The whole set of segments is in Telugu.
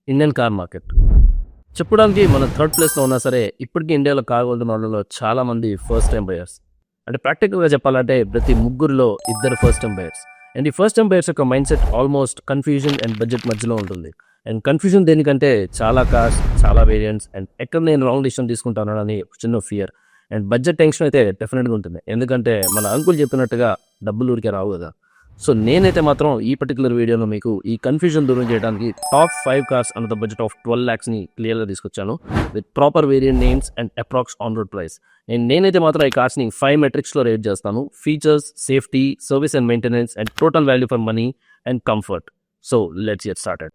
Indian car market. చెప్పడానికి మనం థర్డ్ ప్లేస్‌లో ఉన్నా సరే, ఇప్పటికీ ఇండియాలో కార్ కొంటున్న వాళ్ళలో చాలామంది ఫస్ట్ టైమ్ బయర్స్. అంటే ప్రాక్టికల్‌గా చెప్పాలంటే ప్రతి ముగ్గురిలో ఇద్దరు ఫస్ట్ టైమ్ బయర్స్. అండ్ ఈ ఫస్ట్ టైమ్ బయర్స్ యొక్క mindset almost confusion and budget మధ్యలో ఉంటుంది. అండ్ కన్‌ఫ్యూజన్ దేనికంటే చాలా కార్స్, చాలా వేరియంట్స్ అండ్ ఎక్కడ నేను రాంగ్ డెసిషన్ తీసుకుంటానోనని ఒక చిన్న ఫియర్. అండ్ బడ్జెట్ టెన్షన్ అయితే డెఫినెట్‌గా ఉంటుంది. ఎందుకంటే మన అంకుల్ చెప్పినట్టుగా డబ్బులు ఊరికే రావు కదా! సో నేనైతే మాత్రం ఈ పర్టిక్యులర్ వీడియోలో మీకు ఈ కన్ఫ్యూజన్ దూరం చేయడానికి top 5 cars under the budget of 12,00,000ని క్లియర్‌గా తీసుకొచ్చాను. With proper variant names and approx on road price. And నేనైతే మాత్రం ఈ కార్స్‌ని 5 మెట్రిక్స్‌లో రేట్ చేస్తాను. Features, safety, service and maintenance and total value for money and comfort. So let's get started.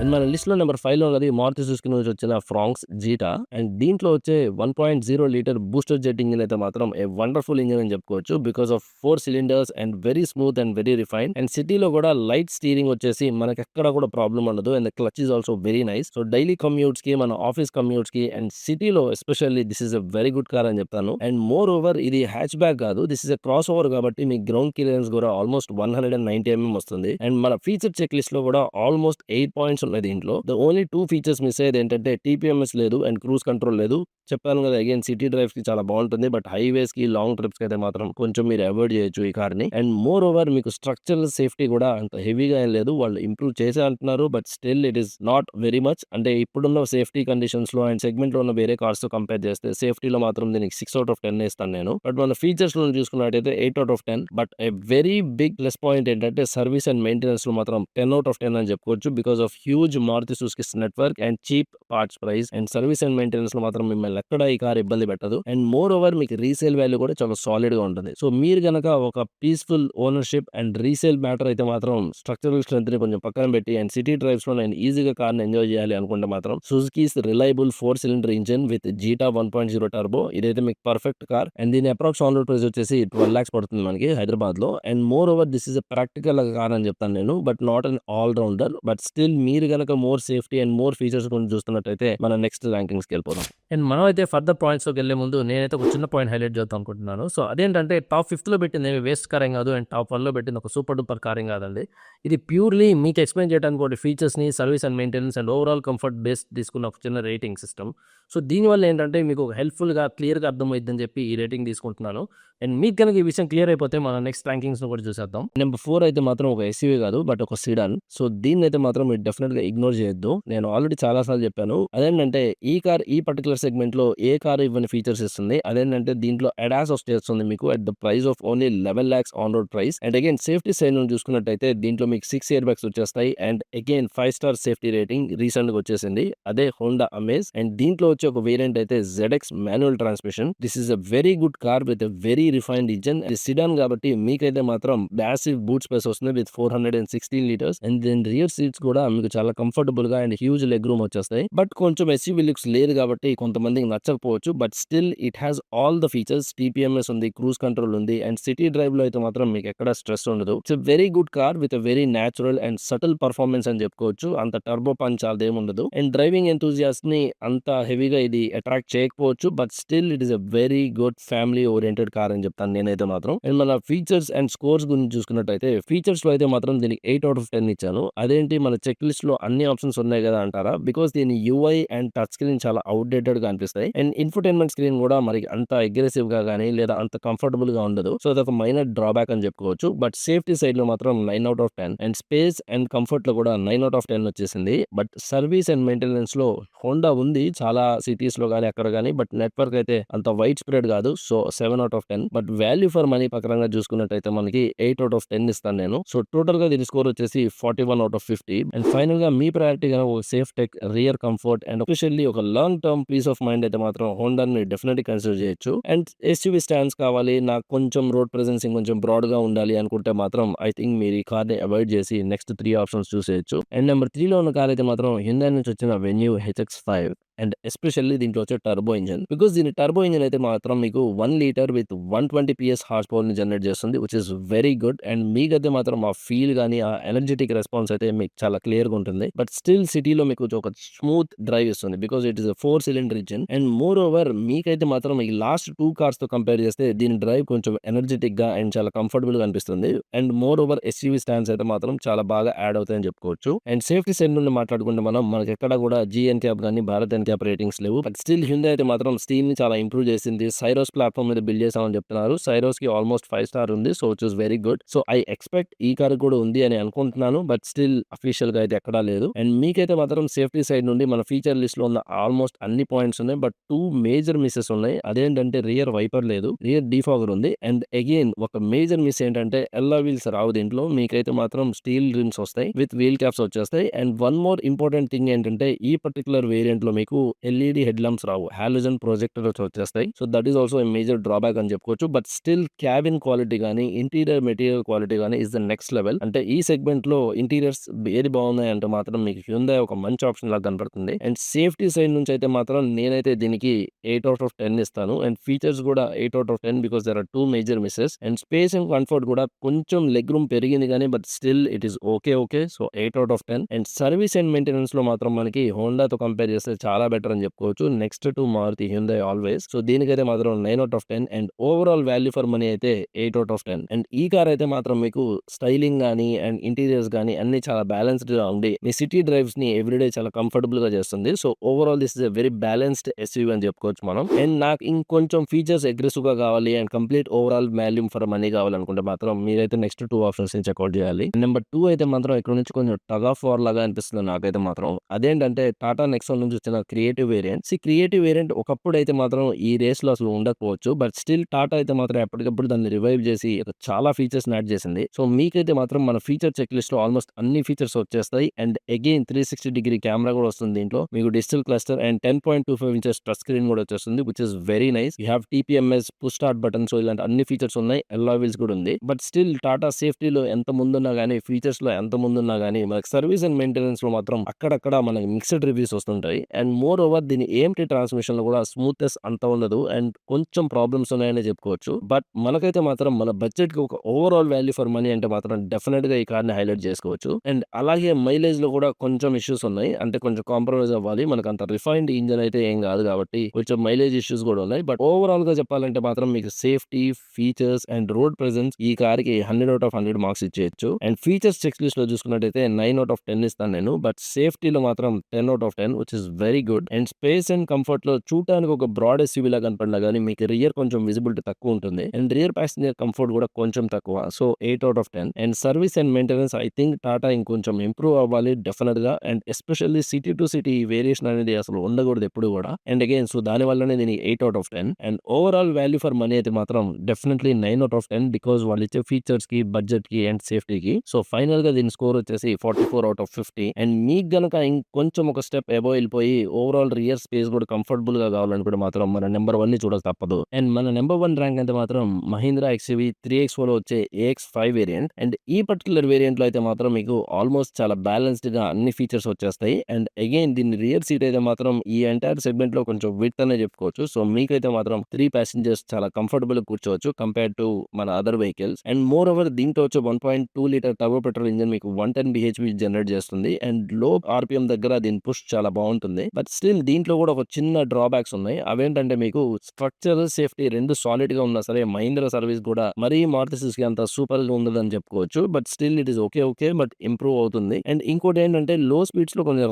And మన లిస్ట్‌లో నెంబర్ 5లో ఉన్నది మారుతి సుజుకి నుంచి వచ్చిన ఫ్రాంక్స్ జీటా. అండ్ దీంట్లో వచ్చే 1.0 లీటర్ బూస్టర్ జెట్ ఇంజిన్ అయితే మాత్రం ఏ వండర్‌ఫుల్ ఇంజిన్ అని చెప్పుకోవచ్చు. Because of 4 cylinders and very smooth and very refined. And సిటీలో కూడా లైట్ స్టీరింగ్ వచ్చేసి మనకెక్కడ కూడా ప్రాబ్లమ్ ఉండదు. And the clutch is also very nice. So daily కమ్యూట్స్‌కి, మన ఆఫీస్ కమ్యూట్స్‌కి అండ్ సిటీలో especially this is a very good car అని చెప్తాను. అండ్ మోర్ ఓవర్ ఇది హ్యాచ్ బ్యాక్ కాదు. This is a crossover కాబట్టి మీ గ్రౌండ్ క్లియరెన్స్ కూడా ఆల్మోస్ట్ 190 వస్తుంది. అండ్ మన ఫీచర్ చెక్ లిస్ట్‌లో కూడా ఆల్మోస్ట్ 8 పాయింట్స్ ఉన్నాయి దీంట్లో. ద ఓన్లీ 2 ఫీచర్స్ మిస్ అయ్యేది ఏంటంటే టీపీఎంఎస్ లేదు అండ్ క్రూజ్ కంట్రోల్ లేదు. చెప్పాను కదా, అగైన్ సిటీ డ్రైవ్స్‌కి చాలా బాగుంటుంది. బట్ హైవేస్‌కి, లాంగ్ ట్రిప్స్‌కి అయితే మాత్రం కొంచెం మీరు అవాయిడ్ చేయొచ్చు ఈ కార్‌ని. అండ్ మోర్ ఓవర్ మీకు స్ట్రక్చరల్ సేఫ్టీ కూడా అంత హెవీగా ఏం లేదు. వాళ్ళు ఇంప్రూవ్ చేసే అంటున్నారు. But still it is not very much. అంటే ఇప్పుడున్న సేఫ్టీ కండిషన్స్‌లో అండ్ సెగ్మెంట్‌లో ఉన్న వేరే కార్స్‌తో కంపేర్ చేస్తే సేఫ్టీలో మాత్రం దీనికి 6/10 ఇస్తాను నేను. బట్ మన ఫీచర్స్‌లో చూసుకున్నట్టయితే 8/10. But a very big plus point ఏంటంటే సర్వీస్ అండ్ మెయింటెనెన్స్‌లో మాత్రం 10/10 అని చెప్పుకోవచ్చు. Because of huge Maruti Suzuki network and cheap parts price and service and maintenance లో మాత్రం మిమ్మల్ని ఎక్కడ ఈ కార్ ఇబ్బంది పెట్టదు. అండ్ మోర్ ఓవర్ మీకు రీసేల్ వాల్యూ కూడా చాలా సాలిడ్ గా ఉంటుంది. సో మీరు గనక ఒక peaceful ownership and resale matter అయితే మాత్రం స్ట్రక్చరల్ స్ట్రెంత్ ని కొంచెం పక్కన పెట్టి అండ్ సిటీ డ్రైవ్స్ లో నేను ఈజీగా కార్ ని ఎంజాయ్ చేయాలి అనుకుంటే మాత్రం Suzuki's reliable 4 cylinder engine with Zeta 1.0 turbo ఇదైతే మీకు పర్ఫెక్ట్ కార్. అండ్ దీని అప్రాక్స్ ఆన్ రోడ్ ప్రైస్ వచ్చేసి 12 lakhs పడుతుంది మనకి హైదరాబాద్ లో. And moreover this is practical car అని చెప్తాను నేను. But not an all rounder. But still మీరు గనక more safety and more features గురించి చూస్తున్నట్టయితే మన నెక్స్ట్ ర్యాంకింగ్స్కి వెళ్ళిపోదాం. అండ్ మనం అయితే ఫర్దర్ పాయింట్స్లోకి వెళ్ళే ముందు నేనైతే ఒక చిన్న పాయింట్ హైలైట్ చేద్దాం అనుకుంటున్నాను. సో అదేంటంటే టాప్ 5లో పెట్టింది ఏమి వేస్ట్ కార్ ఏం కాదు. అండ్ టాప్ 1లో పెట్టింది ఒక సూపర్ డూపర్ కార్ ఏం కాదండి. ఇది ప్యూర్లీ మీకు ఎక్స్ప్లెయిన్ చేయడానికి ఒకటి ఫీచర్స్ని, service and maintenance and overall comfort based తీసుకున్న ఒక చిన్న రేటింగ్ సిస్టమ్. సో దీనివల్ల ఏంటంటే మీకు ఒక హెల్ప్ఫుల్గా క్లియర్గా అర్థమైందని చెప్పి ఈ రేటింగ్ తీసుకుంటున్నాను. అండ్ మీకు కనుక ఈ విషయం క్లియర్ అయిపోతే మన నెక్స్ట్ ర్యాంకింగ్స్ కూడా చూసేద్దాం. నెంబర్ 4 అయితే మాత్రం ఒక ఎస్యూవీ కాదు, బట్ ఒక సిడాన్. సో దీన్ని అయితే మాత్రం మీరు డెఫినెట్గా ఇగ్నోర్ చేయొద్దు. నేను ఆల్రెడీ చాలా సార్లు చెప్పాను. అదేంటంటే ఈ కార్ ఈ పర్టికులర్ సెగ్మెంట్ లో ఏ కార్ ఇవ్వని ఫీచర్స్ ఇస్తుంది. అదేంటంటే దీంట్లో అడాస్ వస్తుంది మీకు at the price of only 11 lakhs on road price. And again safety side నుంచి చూసుకున్నట్టయితే దీంట్లో మీకు 6 ఇయర్ బ్యాగ్స్ వచ్చేస్తాయి. And again 5 star safety rating recent గా వచ్చేసింది. అదే హోండా అమేజ్. అండ్ దీంట్లో వచ్చే ఒక వేరియంట్ అయితే ZX manual transmission. This is a very good car with a very refined engine. ఇది సిడాన్ కాబట్టి మీకైతే మాత్రం మ్యాసివ్ బూట్ స్పేస్ వస్తుంది విత్ 416 లీటర్స్. అండ్ దీని రియర్ సీట్స్ కూడా మీకు చాలా కంఫర్టబుల్ గా అండ్ హ్యూజ్ లెగ్ రూమ్ వచ్చేస్తాయి. బట్ కొంచెం ఎస్యూవీ లుక్స్ లేదు కాబట్టి కొంతమందికి నచ్చకపోవచ్చు. But still it has all the features. TPMS ఉంది, క్రూజ్ కంట్రోల్ ఉంది. అండ్ సిటీ డ్రైవ్ లో అయితే మాత్రం మీకు ఎక్కడ స్ట్రెస్ ఉండదు. It's a very good car with a very natural and subtle performance అని చెప్పుకోవచ్చు. అంత టర్బో పంచ్ అదేం ఉండదు. అండ్ డ్రైవింగ్ ఎంతూజియాస్ట్ ని అంత హెవీగా ఇది అట్రాక్ట్ చేయకపోవచ్చు. But still it is a very good family oriented car అని చెప్తాను నేనైతే మాత్రం. అండ్ మన ఫీచర్స్ అండ్ స్కోర్స్ గురించి చూసుకున్నట్టయితే ఫీచర్స్ లో అయితే మాత్రం దీనికి 8/10 ఇచ్చాను. అదేంటి మన చెక్ లిస్ట్ లో అన్ని ఆప్షన్స్ ఉన్నాయి కదా అంటారా? బికాస్ దీని యూఐ అండ్ టచ్ స్క్రీన్ చాలా అవుట్డేటెడ్ గా అనిపిస్తాయి. అండ్ ఇన్ఫోటైన్మెంట్ స్క్రీన్ కూడా మరి అంత అగ్రెసివ్ గా కానీ లేదా అంత కంఫర్టబుల్ గా ఉండదు. సో అదొక మైనర్ డ్రాబ్యాక్ అని చెప్పుకోవచ్చు. బట్ సేఫ్టీ సైడ్ లో మాత్రం 9/10 అండ్ స్పేస్ అండ్ కంఫర్ట్ లో కూడా 9/10 వచ్చేసింది. బట్ సర్వీస్ అండ్ మెయింటెనెన్స్ లో హోండా ఉంది చాలా సిటీస్ లో కానీ అక్కడ కానీ. బట్ నెట్వర్క్ అయితే అంత వైడ్ స్ప్రెడ్ కాదు. So 7/10. But value for money పరంగా చూసుకున్నట్టయితే మనకి 8/10 ఇస్తాను నేను. సో టోటల్ గా దీని స్కోర్ వచ్చేసి 41/50. అండ్ ఫైనల్ గా మీ priority safe tech, rear comfort and especially ఒక long term peace of mind అయితే మాత్రం హోండాని డెఫినెట్లీ కన్సిడర్ చేయొచ్చు. అండ్ ఎస్యూవీ స్టాండ్స్ కావాలి, నాకు కొంచెం రోడ్ ప్రెజెన్స్ కొంచెం బ్రాడ్ గా ఉండాలి అనుకుంటే మాత్రం ఐ థింక్ మీరు ఈ కార్ ని అవాయిడ్ చేసి నెక్స్ట్ 3 ఆప్షన్స్ చూసేయచ్చు. అండ్ నెంబర్ 3 లో ఉన్న కార్ అయితే మాత్రం హ్యుండై నుంచి వచ్చిన వెన్యూ HX5. అండ్ ఎస్పెషల్లీ దీంట్లో వచ్చే టర్బో ఇంజిన్. బికాస్ దీని టర్బో ఇంజిన్ అయితే మాత్రం మీకు 1 లీటర్ విత్ 120 PS హార్స్ పవర్‌ని జనరేట్ చేస్తుంది. Which is very good. And మీకైతే మాత్రం ఆ ఫీల్ గాని, ఆ ఎనర్జిటిక్ రెస్పాన్స్ అయితే మీకు చాలా క్లియర్‌గా ఉంటుంది. బట్ స్టిల్ సిటీలో మీకు ఒక స్మూత్ డ్రైవ్ ఇస్తుంది. Because it is a 4 cylinder engine. And more over మీకైతే మాత్రం ఈ లాస్ట్ 2 కార్స్‌తో కంపేర్ చేస్తే దీని డ్రైవ్ కొంచెం ఎనర్జిటిక్‌గా అండ్ చాలా కంఫర్టబుల్‌గా అనిపిస్తుంది. And more over SUV stands అయితే మాత్రం చాలా బాగా యాడ్ అవుతాయని చెప్పుకోవచ్చు. అండ్ సేఫ్టీ సైడ్ నుండి మాట్లాడుకుంటే మనకెక్కడ కూడా జీ ఎన్‌క్యాప్ గాని, భారత్ ఎన్‌క్యాప్ రేటింగ్స్ లేవు. బట్ స్టిల్ హ్యుండై అయితే మాత్రం స్టీల్‌ని చాలా ఇంప్రూవ్ చేసింది. సైరోస్ ప్లాట్‌ఫార్మ్ మీద బిల్డ్ చేసామని చెప్తున్నారు. సైరోస్‌కి ఆల్మోస్ట్ 5 స్టార్ ఉంది. So which is very good. So I expect ఈ కార్ కూడా ఉంది అని అనుకుంటున్నాను. బట్ స్టిల్ అఫీషియల్‌గా అయితే ఎక్కడా లేదు. అండ్ మీకైతే మాత్రం సేఫ్టీ సైడ్ నుండి మన ఫీచర్ లిస్ట్‌లో ఉన్న ఆల్మోస్ట్ అన్ని పాయింట్స్ ఉన్నాయి. బట్ 2 మేజర్ మిసెస్ ఉన్నాయి. అదేంటంటే రియర్ వైపర్ లేదు. రియర్ డీఫాగర్ ఉంది. అండ్ అగైన్ ఒక మేజర్ మిస్ ఏంటంటే అల్లాయ్ వీల్స్ రావు దీంట్లో. మీకైతే మాత్రం స్టీల్ రిమ్స్ వస్తాయి. విత్ వీల్ క్యాప్స్ వచ్చేస్తాయి. And one more important thing ఏంటంటే ఈ పర్టిక్యులర్ వేరియంట్‌లో మీకు ఎల్ఈడీ హెడ్ ల్యాంప్స్ రావు. హాలోజన్ ప్రొజెక్టర్స్ వచ్చేస్తాయి. So that is also a major drawback అని చెప్పుకోవచ్చు. బట్ స్టిల్ క్యాబిన్ క్వాలిటీ గాని, ఇంటీరియర్ మెటీరియల్ క్వాలిటీ గాని ఇస్ ద నెక్స్ట్ లెవెల్. అంటే ఈ సెగ్మెంట్‌లో ఇంటీరియర్స్ ఏది బాగున్నాయి అంటే మాత్రం మీకు హ్యుండై ఒక మంచి ఆప్షన్ లాగా కనపడుతుంది. అండ్ సేఫ్టీ సైడ్ నుంచి అయితే మాత్రం నేనైతే దీనికి 8/10 ఇస్తాను. అండ్ ఫీచర్స్ కూడా 8/10 because there are 2 major misses. And space and comfort కూడా కొంచెం లెగ్ రూమ్ పెరిగింది గానీ but still it is okay. So 8/10. And service and మెయింటెనెన్స్‌లో మాత్రం మనకి హోండాతో కంపేర్ చేస్తే చాలా బెటర్ అని చెప్పుకోవచ్చు. Next to Maruti Hyundai always. So దీనికైతే మాత్రం 9/10. And overall value for money అయితే 8/10. అండ్ ఈ కార్ అయితే మాత్రం మీకు స్టైలింగ్ గాని అండ్ ఇంటీరియర్స్ గాని అన్ని చాలా బ్యాలెన్స్డ్‌గా ఉండి మీ సిటీ డ్రైవ్స్‌ని ఎవ్రీడే చాలా కంఫర్టబుల్‌గా చేస్తుంది. So overall this is a very balanced SUV అని చెప్పుకోవచ్చు మనం. అండ్ నాకు ఇంకొంచెం ఫీచర్స్ అగ్రెసివ్‌గా కావాలి and complete overall value for money కావాలనుకుంటే మాత్రం మీరైతే నెక్స్ట్ 2 ఆప్షన్స్‌ని చెక్‌ఔట్ చేయాలి. నెంబర్ 2 అయితే మాత్రం ఇక్కడ నుంచి కొంచెం టగ్ ఆఫ్ వార్ లాగా అనిపిస్తుంది నాకైతే మాత్రం. అదేంటంటే టాటా నెక్సాన్ నుంచి వచ్చిన క్రియేటివ్ వేరియంట్. క్రియేటివ్ వేరియంట్ ఒకప్పుడైతే మాత్రం ఈ రేస్‌లో అసలు ఉండకపోవచ్చు. బట్ స్టిల్ టాటా అయితే మాత్రం ఎప్పటికప్పుడు దాన్ని రివైవ్ చేసి చాలా ఫీచర్స్‌ని యాడ్ చేసింది. సో మీకైతే మాత్రం మన ఫీచర్ చెక్ లిస్ట్‌లో ఆల్మోస్ట్ అన్ని ఫీచర్స్ వచ్చేస్తాయి. అండ్ అగైన్ 360 డిగ్రీ కెమెరా కూడా వస్తుంది దీంట్లో. మీకు digital cluster and 10.25 inches touch screen కూడా వచ్చేస్తుంది. Which is very nice. You have TPMS, push start button. So ఇలాంటి అన్ని ఫీచర్స్ ఉన్నాయి. అల్లాయ్ వీల్స్ కూడా ఉంది. బట్ స్టిల్ టాటా సేఫ్టీలో ఎంత ముందున్నా గానీ, ఫీచర్స్‌లో ఎంత ముందున్నా గానీ, మనకి సర్వీస్ అండ్ మెయింటెనెన్స్‌లో మాత్రం అక్కడక్కడ మనకి మిక్స్డ్ రివ్యూస్ వస్తుంటాయి. అండ్ మోర్ ఓవర్ దీని ఏఎంటీ ట్రాన్స్‌మిషన్‌లో కూడా స్మూత్‌నెస్ అంత ఉండదు. అండ్ కొంచెం ప్రాబ్లమ్స్ ఉన్నాయనే చెప్పుకోవచ్చు. బట్ మనకైతే మాత్రం మన బడ్జెట్‌కి ఒక ఓవరాల్ వాల్యూ ఫర్ మనీ అంటే మాత్రం డెఫినిట్‌గా ఈ కార్‌ని హైలైట్ చేసుకోవచ్చు. అండ్ అలాగే మైలేజ్‌లో కూడా కొంచెం ఇష్యూస్ ఉన్నాయి. అంటే కొంచెం కాంప్రమైజ్ అవ్వాలి. మనకంత రిఫైన్డ్ ఇంజిన్ అయితే ఏం కాదు కాబట్టి కొంచెం మైలేజ్ ఇష్యూస్ కూడా ఉన్నాయి. బట్ ఓవరాల్‌గా చెప్పాలంటే మాత్రం మీకు safety, features and road presence ఈ కార్‌కి 100/100 మార్క్స్ ఇచ్చేయొచ్చు. అండ్ ఫీచర్స్ చెక్ లిస్ట్‌లో చూసుకున్నట్టయితే 9/10 ఇస్తాను నేను. బట్ సేఫ్టీలో మాత్రం 10/10 which is very good. And space and కంఫర్ట్‌లో చూడటానికి ఒక బ్రాడ్ ఎస్యూవీ లాగా కనపడినా గానీ మీకు రియర్ కొంచెం విజిబిలిటీ తక్కువ ఉంటుంది. అండ్ రియర్ ప్యాసింజర్ కంఫర్ట్ కూడా కొంచెం తక్కువ. So 8/10. And service and maintenance I think Tata ఇంకొంచెం ఇంప్రూవ్ అవ్వాలి డెఫినిట్‌గా. And especially city to city variation అనేది అసలు ఉండకూడదు ఎప్పుడు కూడా. అండ్ అగైన్ సో దాని వల్లనే దీనికి 8/10. And overall value for money అయితే మాత్రం డెఫినెట్లీ 9/10 బికాస్ వాళ్ళు ఇచ్చే ఫీచర్స్‌కి, బడ్జెట్‌కి అండ్ సేఫ్టీకి. సో ఫైనల్‌గా దీని స్కోర్ వచ్చేసి 44/50. అండ్ మీకు గనక ఇంకొంచెం ఒక స్టెప్ అబోవ్ వెళ్ళిపోయి ఓవరాల్ రియర్ స్పేస్ కూడా కంఫర్టబుల్‌గా కావాలనుకుంటే మాత్రం మన నెంబర్ 1ని చూడక తప్పదు. అండ్ మన నెంబర్ 1 ర్యాంక్ అయితే మాత్రం మహీంద్రా ఎక్స్‌యూవీ 3X4లో వచ్చే AX5 వేరియంట్. అండ్ ఈ పర్టిక్యులర్ వేరియంట్‌లో అయితే మాత్రం మీకు ఆల్మోస్ట్ చాలా బ్యాలెన్స్డ్‌గా అన్ని ఫీచర్స్ వచ్చేస్తాయి. అండ్ అగైన్ దీని రియర్ సీట్ అయితే మాత్రం ఈ ఎంటైర్ సెగ్మెంట్‌లో కొంచెం విడ్త్ అనే చెప్పుకోవచ్చు. సో మీకైతే మాత్రం 3 ప్యాసింజర్స్ చాలా కంఫర్టబుల్‌గా కూర్చోవచ్చు కంపేర్డ్ టు మన other vehicles. And more over దీంట్లో వచ్చే 1.2 లీటర్ టర్బో పెట్రోల్ ఇంజిన్ మీకు 110 బీహెచ్‌పీ జనరేట్ చేస్తుంది. అండ్ లో ఆర్‌పీఎం దగ్గర దీని పుష్ చాలా బాగుంటుంది. బట్ స్టిల్ దీంట్లో కూడా ఒక చిన్న డ్రాబ్యాక్స్ ఉన్నాయి. అవేంటంటే మీకు స్ట్రక్చర్, సేఫ్టీ 2 సాలిడ్‌గా ఉన్నా సరే మహీంద్రా సర్వీస్ కూడా మరీ మారుతి సుజుకి అంత సూపర్‌గా ఉండదని చెప్పుకోవచ్చు. But still it is okay. But improve అవుతుంది. అండ్ ఇంకోటి ఏంటంటే లో స్పీడ్స్‌లో కొంచెం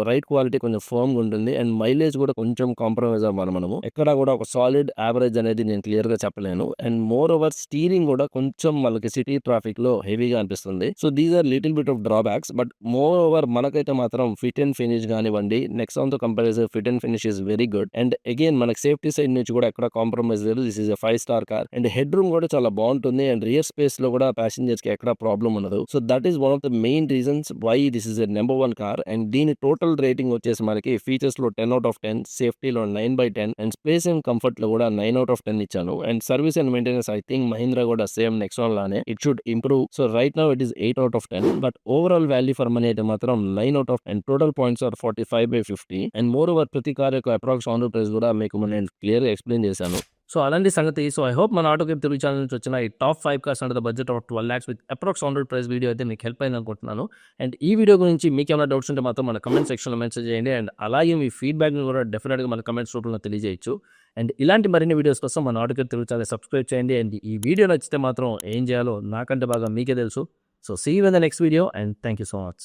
రైడ్ క్వాలిటీ కొంచెం ఫర్మ్‌గా ఉంటుంది. అండ్ మైలేజ్ కూడా కొంచెం కాంప్రమైజ్ అవ్వాలి మనము. ఎక్కడ కూడా ఒక సాలిడ్ యావరేజ్ అనేది నేను క్లియర్‌గా చెప్పలేను. అండ్ మోర్ ఓవర్ స్టీరింగ్ కూడా కొంచెం వాళ్ళకి సిటీ ట్రాఫిక్‌లో హెవీగా అనిపిస్తుంది. So these are little bit of drawbacks. But moreover మనకైతే మాత్రం ఫిట్ అండ్ ఫినిష్ కానివ్వండి, నెక్సాన్‌తో comparison fit and finish is very good. And again మనకి సేఫ్టీ సైడ్ నుంచి కూడా ఎక్కడ కాంప్రమైజ్ లేదు. This is a 5 star car. And headroom కూడా చాలా బాగుంటుంది. అండ్ రియర్ స్పేస్‌లో కూడా ప్యాసింజర్స్‌కి ఎక్కడ ప్రాబ్లమ్ ఉండదు. So that is one of the main reasons why this is a number 1 car. And దీని టోటల్ రేటింగ్ వచ్చేసి మనకి ఫీచర్స్‌లో 10/10, సేఫ్టీలో 9/10 అండ్ స్పేస్ అండ్ కంఫర్ట్‌లో కూడా 9/10 ఇచ్చాను. And service and maintenance I think Mahindra కూడా సేమ్ నెక్సాన్ లానే it should improve. So right now it is 8/10. But overall value for money అయితే మాత్రం 9/10 and total points are 45/50. 150 and more over ప్రతి కార్ యొక్క అప్రాక్స్ ఆన్ రోడ్ ప్రైస్ కూడా మీకు నేను క్లియర్‌గా ఎక్స్‌ప్లెయిన్ చేశాను. సో అలాంటి సంగతి. సో ఐ హోప్ మన ఆటోకేప్ తెలుగు ఛానల్ నుంచి వచ్చిన ఈ top 5 cars under the budget of 12 lakhs with approx on road price video అయితే మీకు హెల్ప్ అయింది అనుకుంటున్నాను. అండ్ ఈ వీడియో గురించి మీకేమైనా డౌట్స్ ఉంటే మాత్రం మన కమెంట్ సెక్షన్‌లో మెన్షన్ చేయండి. అండ్ అలాగే మీ ఫీడ్‌బ్యాక్‌ని కూడా డెఫినిట్‌గా మన కమెంట్స్ రూపంలో తెలియజేయొచ్చు. అండ్ ఇలాంటి మరిన్ని వీడియోస్ కోసం మన ఆటోకేప్ తెలుగు ఛానల్ సబ్స్క్రైబ్ చేయండి. అండ్ ఈ వీడియో నచ్చితే మాత్రం ఏం చేయాలో నాకంటే బాగా మీకే తెలుసు. So see you in the next video and thank you so much.